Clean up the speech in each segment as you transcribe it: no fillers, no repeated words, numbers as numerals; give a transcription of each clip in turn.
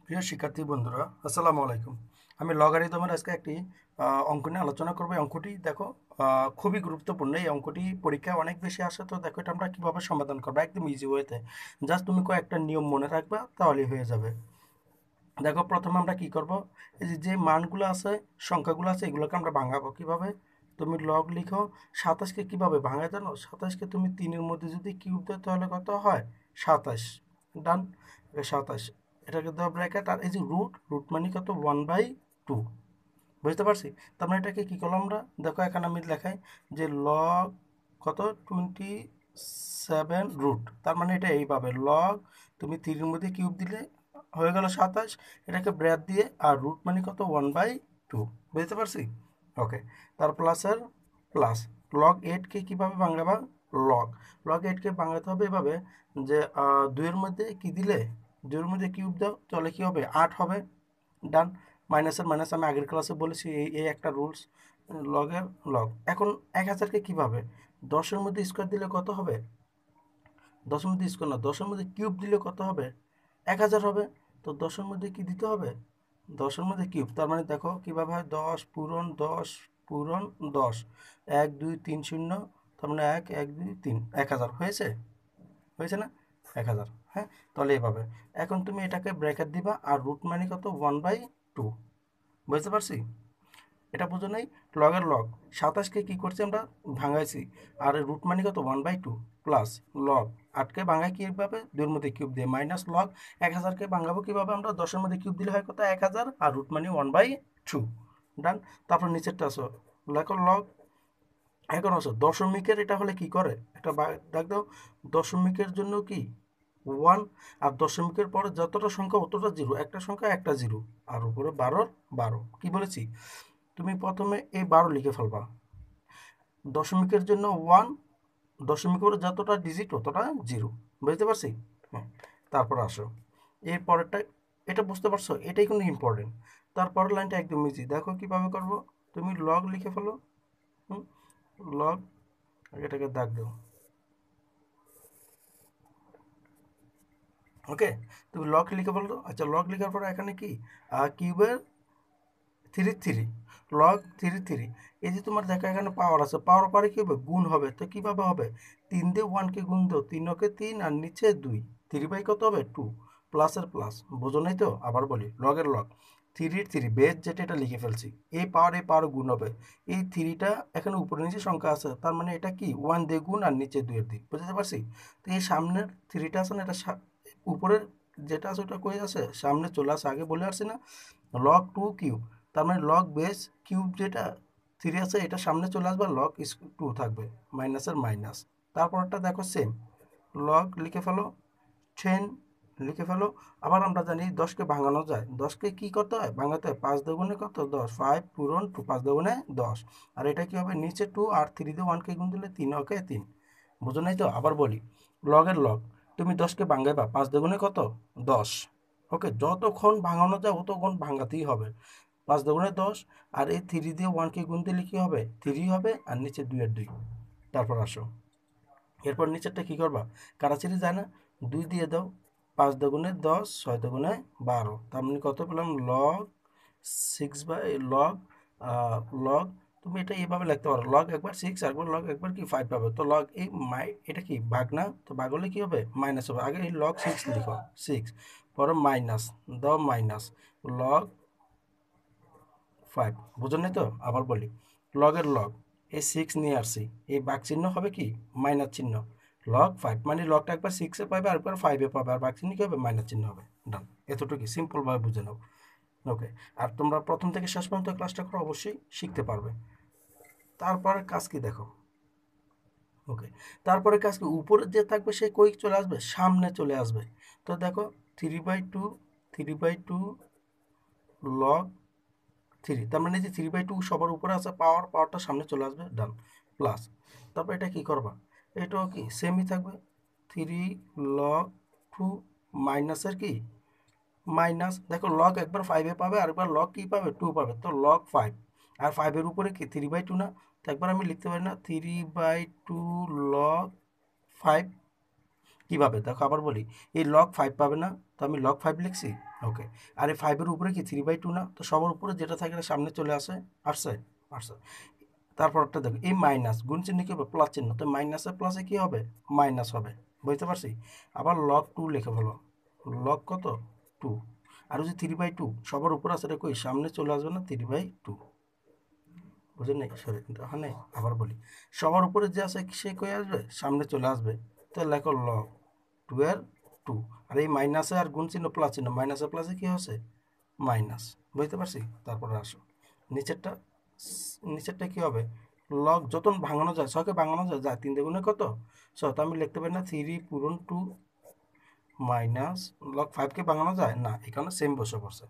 প্রিয় শিক্ষার্থী বন্ধুরা, আসসালামু আলাইকুম। আমি লগারিদমের আজকে একটি অঙ্ক নিয়ে আলোচনা করবো। এই অঙ্কটি দেখো খুবই গুরুত্বপূর্ণ। এই অঙ্কটি পরীক্ষায় অনেক বেশি আসে। তো দেখো এটা আমরা কিভাবে সমাধান করবো একদম ইজি ওয়েতে। জাস্ট তুমি কয়েকটা নিয়ম মনে রাখবা, তাহলেই হয়ে যাবে। দেখো প্রথমে আমরা কি করব, এই যে যে মানগুলো আছে, সংখ্যাগুলো আছে, এগুলোকে আমরা ভাঙাবো কিভাবে। তুমি লগ লিখো। 27কে কিভাবে ভাঙায় জানো? 27কে তুমি 3-এর মধ্যে যদি কিউব দাও তাহলে কত হয়? 27। ডান। 27, এটাকে দেওয়া ব্র্যাকেট, আর এই যে রুট, রুট মানে কত? 1/2। বুঝতে পারছি? তার মানে এটাকে কী করলাম আমরা, দেখো এখানে আমি লেখাই যে লগ কত 27 রুট। তার মানে এটা এইভাবে লগ, তুমি 3-এর মধ্যে কিউব দিলে হয়ে গেল 27, এটাকে ব্র্যাকেট দিয়ে, আর রুট মানে কত? 1/2। বুঝতে পারছি? ওকে। তার প্লাসের প্লাস। লগ 8কে কীভাবে ভাঙাবা? লগ লগ 8কে ভাঙাতে হবে এভাবে যে 2-এর মধ্যে কি দিলে, 2-এর মধ্যে কিউব দাও তাহলে কী হবে? 8 হবে। ডান। মাইনাসের মাইনাস আমি আগের ক্লাসে বলেছি, এই এই একটা রুলস। লগের লগ। এখন 1000কে কীভাবে, 10-এর মধ্যে স্কোয়ার দিলে কত হবে? 10-এর মধ্যে স্কোয়ার না, 10-এর মধ্যে কিউব দিলে কত হবে? 1000 হবে। তো 10-এর মধ্যে কি দিতে হবে? 10-এর মধ্যে কিউব। তার মানে দেখো কীভাবে হয়, 10 পূরণ 10 পূরণ 10, 1 2 3 0, তার মানে 1 1 2 3, 1000 হয়েছে। হয়েছে না? 1000। হ্যাঁ, তাহলে এইভাবে। এখন তুমি এটাকে ব্র্যাকেট দিবা, আর রুট মানে কত? 1/2। বুঝতে পারছি? এটা বুঝো নাই? লগের লগ। 27কে কী করছি আমরা? ভাঙাইছি। আর রুট মানে কত? 1/2 প্লাস লগ 8কে ভাঙাই কীভাবে? 2-এর মধ্যে কিউব দিয়ে, মাইনাস লগ 1000কে ভাঙাবো কীভাবে আমরা? 10-এর মধ্যে কিউব দিলে হয় কত? 1000, আর রুট মানে 1/2। ডান। তারপর নিচেরটা আসো, লেখো লগ। এখন আসো দশমিকের, এটা হলে কি করে একটা দেখ দাও। দশমিকের জন্য কি 1, আর দশমিকের পরে যতটা সংখ্যা অতটা জিরো, একটা সংখ্যা একটা জিরো, আর উপরে 12-র 12। কি বলেছি? তুমি প্রথমে এই 12 লিখে ফেলবা। দশমিকের জন্য 1, দশমিকের যতটা ডিজিট ততটা জিরো। বুঝতে পারছি? হ্যাঁ। তারপর আসো এর পরেরটা, এটা বুঝতে পারছো? এটাই কিন্তু ইম্পর্টেন্ট। তারপরের লাইনটা একদম ইজি, দেখো কিভাবে করব। তুমি লগ লিখে ফেলো। হুম। লগ, এটাকে দাগ দাও। ওকে। তুমি লগ লিখে ফেলো। আচ্ছা, লগ লেখার পরে এখানে কি কিউবের 3 লগ 3 এই যে তোমার দেখো এখানে পাওয়ার আছে, পাওয়ার পরে কী হবে? গুণ হবে। তো কীভাবে হবে? 3 দিয়ে 1কে গুণ দাও, 3 আর নিচে 2, 3 কত হবে? 2। প্লাসের প্লাস। বোঝো নাই তো? আবার বলি, লগের লগ 3 বেজ যেটা, এটা লিখে ফেলছি। এই পাওয়ার গুণ হবে। এই 3টা এখানে উপরে নিচে সংখ্যা আছে, তার মানে এটা কি 1 দিয়ে গুণ, আর নিচে 2-এর দিক। বুঝতে পারছি? তো এই সামনের 3টা আছে না, এটা উপরের যেটা আছে ওটা কই আছে? সামনে চলে আসে। আগে বলে আসছি না, log 2 কিউব। তার মানে লগ বেস কিউব যেটা 3 আছে, এটা সামনে চলে আসবে, log 2 থাকবে, মাইনাসের মাইনাস। তারপরটা দেখো সেম, লগ লিখে ফেলো। 10 লিখে ফেলো। আবার আমরা জানি 10কে ভাঙানো যায়। 10কে কী করতে হয়? ভাঙাতে হয়। 5 দুগুণে কত? 10। 5 পূরণ 2, 5 দুগুণে 10। আর এটা কী হবে? নিচে 2, আর 3 দিয়ে 1কে গুণ দিলে 3 ওকে 3। বুঝো নাই তো? আবার বলি, লগের লগ। তুমি 10কে ভাঙাইবা, 5 দুগুণে কত? 10। ওকে, যতক্ষণ ভাঙানো যায় অতক্ষণ ভাঙাতেই হবে। 5 দুগুণে 10, আর এই 3 দিয়ে 1কে গুণ দিলে কী হবে? 3 হবে, আর নিচে 2-এর 2। তারপর আসো, এরপর নিচেরটা কী করবা? কাটাছিড়ি যায় না, 2 দিয়ে দাও। 5 দুগুণে 10, 6 দুগুণে 12। তার মানে কত পেলাম? লগ 6/লগ লগ। তুমি এটা এইভাবে লিখতে পারো, লগ একবার 6, একবার লগ একবার কি 5 পাবে। তো লগ এই এটা কি ভাগ না? তো ভাগ হলে কী হবে? মাইনাস হবে। আগে এই log 6 লিখো, 6, পরে মাইনাস দাও, মাইনাস log 5। বুঝুন নাই তো? আবার বলি, লগের লগ, এই 6 নিয়ে আসছি, এই ভাগ চিহ্ন হবে কি? মাইনাস চিহ্ন। log 5 মানে লগটা একবার 6-এ পাবে, আর একবার 5-এ পাবে, আর ভাগ চিহ্ন কী হবে? মাইনাস চিহ্ন হবে। ডান। এতটুকু সিম্পলভাবে বুঝে নাও। ওকে। আর তোমরা প্রথম থেকে শেষ পর্যন্ত ক্লাসটা করো, অবশ্যই শিখতে পারবে। তারপরে কাজ কি দেখো। ওকে। তারপরে কাজ কি, উপরে যে থাকবে সে কই চলে আসবে? সামনে চলে আসবে। তো দেখো 3/2, 3/2 লগ 3, তার মানে যে 3/2 সবার উপরে আছে, পাওয়ারটা সামনে চলে আসবে। ডান। প্লাস। তারপর এটা কি করবা? এটাও কি সেমই থাকবে। 3 log 2 মাইনাসের কি? মাইনাস। দেখো লগ একবার 5-এ পাবে, আর একবার লগ কি পাবে? 2 পাবে। তো log 5, আর 5-এর উপরে কি 3/2 না? তো একবার আমি লিখতে পারি না 3/2 log 5? কীভাবে? দেখো আবার বলি, এই log 5 পাবে না, তো আমি log 5 লিখছি। ওকে, আর এই 5-এর উপরে কি 3/2 না? তো সবার উপরে যেটা থাকে এটা সামনে চলে আসে, আসছে, আসছে। তারপরটা দেখো, এই মাইনাস গুণ চিহ্ন কি হবে? প্লাস চিহ্ন, তো মাইনাসে প্লাসে কি হবে? মাইনাস হবে, বুঝতে পারছি? আবার লগ 2 লিখে ফেলো, লগ কত? 2। আর ওই যে 3/2 সবার উপরে আছে, এটা কই সামনে চলে আসবে না? 3/2, বুঝেন নাই? সরি, ওখানে আবার বলি, সবার উপরে যে আছে সে কই আসবে? সামনে চলে আসবে। তো লেখো লগ 2 এর 2। আর এই মাইনাসে আর গুণ চিহ্ন প্লাস চিহ্ন, মাইনাসে প্লাসে কি হচ্ছে? মাইনাস, বুঝতে পারছি? তারপরে আসো নিচেরটা, নিচেরটা কি হবে? লগ যত ভাঙানো যায়, ছয়কে ভাঙানো যায়, 3 দ্বিগুণে কত? তো আমি লিখতে পারি না 3 পূরণ 2 মাইনাস লগ 5কে ভাঙানো যায় না, এখানে সেম বসে পড়ছে,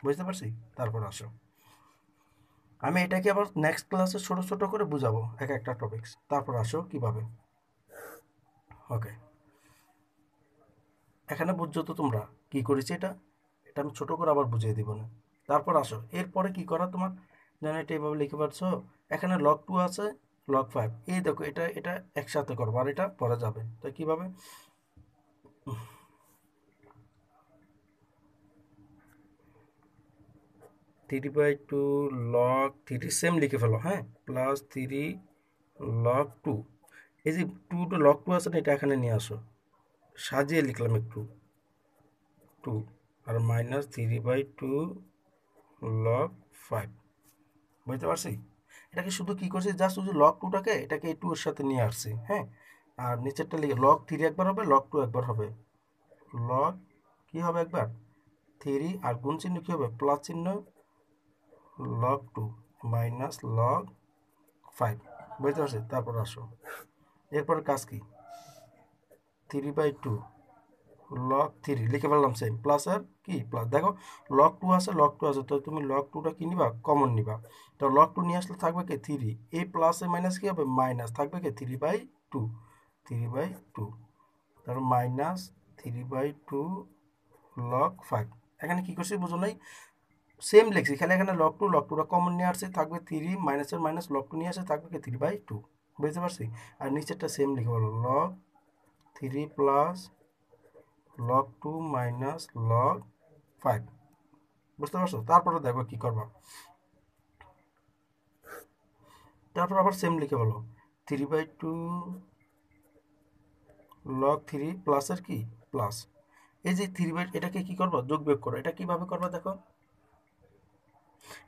বুঝতে পারছি? তারপর আসো, আমি এটাকে আবার নেক্সট ক্লাসে ছোট ছোট করে বুঝাবো এক একটা টপিকস। তারপর আসো কিভাবে। ওকে, এখানে বুঝছো তো তোমরা কি করেছি? এটা এটা আমি ছোট করে আবার বুঝিয়ে দিব না। তারপর আসো, এরপরে কি করা তোমার, যেন এটা এইভাবে লিখে পারছো, এখানে লগ 2 আছে, লগ 5, এই দেখো এটা এটা একসাথে করবো আর এটা পরে যাবে, তো কিভাবে? 3/2 লগ 3 সেম লিখে ফেলো, হ্যাঁ, প্লাস 3 লগ 2। এই যে 2 লগ 2 আছে না, এটা এখানে নিয়ে আসো, সাজিয়ে লিখলাম একটু 2, আর মাইনাস 3/2 লগ 5, বুঝতে পারছি? এটাকে শুধু কি করছি, জাস্ট শুধু লগ 2টাকে এটাকে এই 2 এর সাথে নিয়ে আসছি, হ্যাঁ। আর নিচেরটা লিখে লগ 3 একবার হবে, লগ 2 একবার হবে, লগ কি হবে একবার? 3, আর গুণ চিহ্ন কি হবে? প্লাস চিহ্ন, লগ 2 মাইনাস লগ 5, বুঝতে পারছি? তারপর আসো, এরপর কাজ কি? 3/2 লগ 3 লিখে ফেললাম সেম, প্লাস আর কি প্লাস, দেখো লগ 2 আছে, লগ 2 আছে, তো তুমি লগ 2টা কি নিবা? কমন নিবা। তো লগ 2 নিয়ে আসলে থাকবে কি 3, এই প্লাস এ মাইনাস কি হবে? মাইনাস, থাকবে কি 3/2, 3/2, তারপর মাইনাস 3/2 লগ 5। এখানে কি করছি বুঝো নাই? সেম লিখছি, খালি এখানে লগ 2, লগ 2টা কমন নিয়ে আসছে, থাকবে 3, মাইনাসের মাইনাস লগ 2 নিয়ে আসে, থাকবে কি 3/2, বুঝতে পারছি? আর নিচেরটা সেম লিখে বলো, log 3 plus log 2 minus log 5, বুঝতে পারছো? তারপরে দেখো কি করবা, তারপর আবার সেম লিখে বলো 3/2 লগ 3 প্লাসের কি প্লাস, এই যে 3/, এটাকে কি করবো? যোগ বিয়োগ করো। এটা কিভাবে করবা দেখো,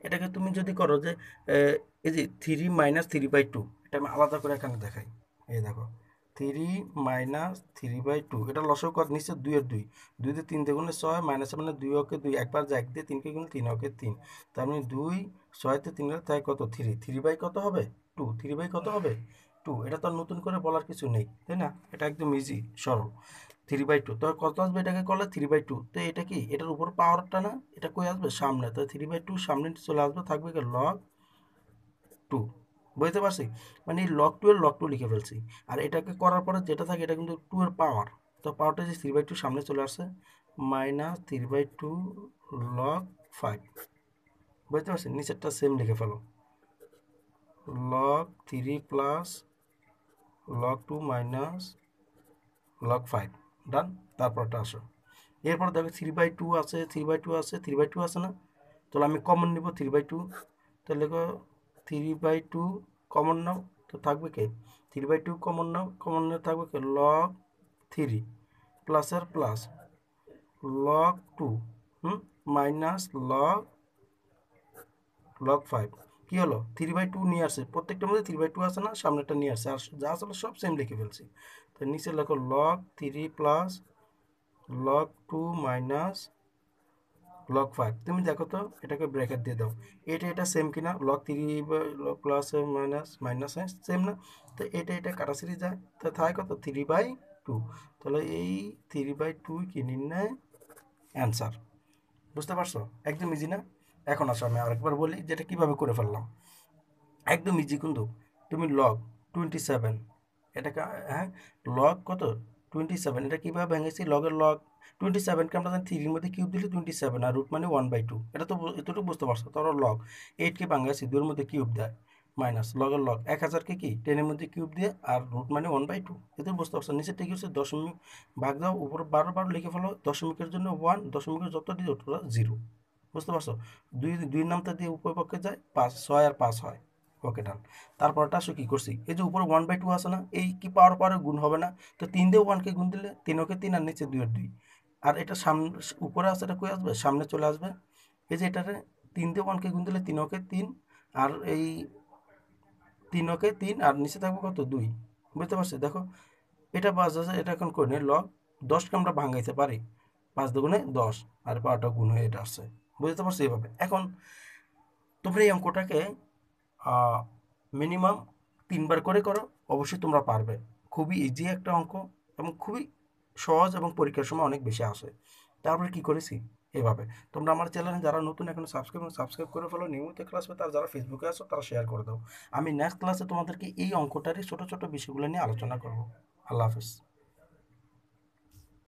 এটাকে তুমি যদি করো যে এই যে 3 মাইনাস 3/2, এটা আমি আলাদা করে এখানে দেখাই, এই দেখো 3 মাইনাস 3/2, এটা লসাগু কত নিচে? 2 এর 2, 2 দিয়ে 3 দ্বিগুণে 6, মাইনাসে মানে 2 ওকে 2, একবার যা 1 দিয়ে 3কে গুণ, 3 ওকে 3, তার মানে 2, 6 তে 3 তাই কত? 3, 3 বাই কত হবে? 2, 3 বাই কত হবে? 2। এটা তো আর নতুন করে বলার কিছু নেই, তাই না? এটা একদম ইজি সরল। 3/2, তো কত আসবে? এটাকে করলে 3/2, তো এটা কি এটার উপর পাওয়ারটা না, এটা কই আসবে? সামনে, তো 3/2 সামনে চলে আসবে, থাকবে কি লগ 2, বুঝতে পারছি? মানে এই লগ 2 এর লগ 2 লিখে ফেলছি। আর এটাকে করার পরে যেটা থাকে এটা কিন্তু 2 এর পাওয়ার, তো পাওয়ারটা যে 3/2 সামনে চলে আসছে, মাইনাস 3/2 লগ 5, বুঝতে পারছি? নিচেরটা সেম লিখে ফেলো, log 3 plus log 2 minus log 5, done. তারপরটা আসো, এরপর দেখো 3/2 আছে, 3/2 আছে, 3/2 আছে না? তাহলে আমি কমন নিব 3/2, তাহলে দেখো 3/2 কমন নাও, তো থাকবে কি 3/2 কমন নাও, কমন নিয়ে থাকবে কি লগ 3 প্লাসের plus log 2 minus log log 5, কি হলো? 3/2 নিয়ে আসছে, প্রত্যেকটার মধ্যে 3/2 আছে না, সামনেটা নিয়ে আসছে, আর যা আসলে সব সেম লিখে ফেলছি। তো নিচে লেখো log 3 plus log 2 minus log 5, তুমি দেখো তো এটাকে ব্র্যাকেট দিয়ে দাও, এটা এটা সেম কিনা? Log 3 plus minus minus same না? তো এটা এটা কাটাছিড়ি যায়, তো থাকে কত? 3/2, তাহলে এই 3/2 কি নির্ণয় অ্যান্সার, বুঝতে পারছো? একদম ইজি না? এখন আসো আমি আরেকবার বলি যেটা কিভাবে করে ফেললাম, একদম ইজি কিন্তু। তুমি লগ 27, এটাকে, হ্যাঁ, লগ কত? 27, এটা কীভাবে ভেঙেছি? লগের লগ 27কে আমরা জানি 3-র মধ্যে কিউব দিলে 27, আর রুট মানে 1/2, এটা তো এতটুকু বুঝতে পারছো। তারপর লগ 8কে ভাঙাছি 2-এর মধ্যে কিউব দেয়, মাইনাস লগের লগ 1000কে কি 10-এর মধ্যে কিউব দিয়ে আর রুট মানে 1/2। এতে বুঝতে পারছো নিচে ঠিক হচ্ছে দশমিক ভাগ দাও উপরে 12 লিখে ফেলো, দশমিকের জন্য 1, দশমিকের যত দিয়ে ওটা 0। বুঝতে পারছো? দুই নামটা দিয়ে উপর পক্ষে যায় 5, 6 আর 5 হয়। ওকে ডান। তারপরটা আসো কি করছি, এই যে উপরে 1/2 আছে না, এই কি পাওয়ার পরে গুণ হবে না? তো 3 দিয়ে 1কে গুণ দিলে 3 3 আর নিচে 2 এর 2। আর এটা সামনে উপরে আছে, এটা কই আসবে? সামনে চলে আসবে। এই যে এটারে 3 দিয়ে 1কে গুণ দিলে 3 আর এই 3 আর নিচে থাকবে কত 2। বুঝতে পারছি? দেখো এটা 5 আছে, এটা এখন করে নিই লগ 10কে আমরা ভাঙাইতে পারি, 5 দুগুণে 10 আর পাওয়ারটা গুণ হয়ে এটা আসছে। বুঝতে পারছি? এইভাবে এখন তোমরা এই অঙ্কটাকে মিনিমাম 3বার করে করো, অবশ্যই তোমরা পারবে। খুবই ইজি একটা অঙ্ক এবং খুবই সহজ এবং পরীক্ষার সময় অনেক বেশি আসে। তারপরে কি করেছি এভাবে। তোমরা আমার চ্যানেলে যারা নতুন এখনো সাবস্ক্রাইব করে ফেলো, নিয়মিত ক্লাস পেতে। আর যারা ফেসবুকে আসো তারা শেয়ার করে দাও। আমি নেক্সট ক্লাসে তোমাদেরকে এই অঙ্কটারই ছোট ছোট বিষয়গুলো নিয়ে আলোচনা করবো। আল্লাহ হাফেজ।